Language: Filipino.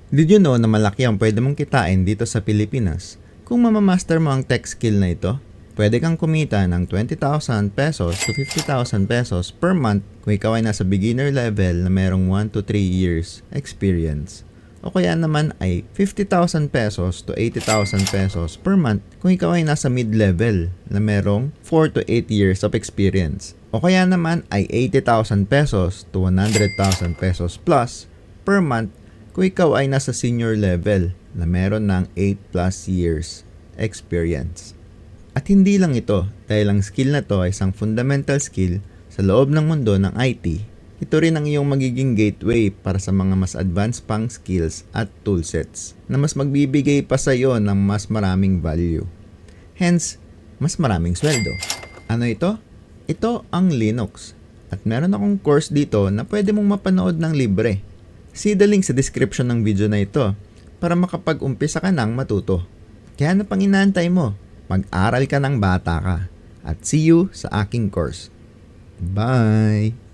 Did you know na malaki ang pwede mong kitain dito sa Pilipinas? Kung mamamaster mo ang tech skill na ito, pwede kang kumita ng 20,000 pesos to 50,000 pesos per month kung ikaw ay nasa beginner level na merong 1 to 3 years experience. O kaya naman ay 50,000 pesos to 80,000 pesos per month kung ikaw ay nasa mid-level na merong 4 to 8 years of experience. O kaya naman ay 80,000 pesos to 100,000 pesos plus per month kung ikaw ay nasa senior level na meron ng 8 plus years experience. At hindi lang ito, dahil ang skill na to ay isang fundamental skill sa loob ng mundo ng IT, ito rin ang iyong magiging gateway para sa mga mas advanced pang skills at toolsets na mas magbibigay pa sa iyo ng mas maraming value. Hence, mas maraming sweldo. Ano ito? Ito ang Linux. At meron akong course dito na pwede mong mapanood ng libre. See the link sa description ng video na ito para makapag-umpisa ka ng matuto. Kaya ano pang inaantay mo? Mag-aral ka ng bata ka. At see you sa aking course. Bye!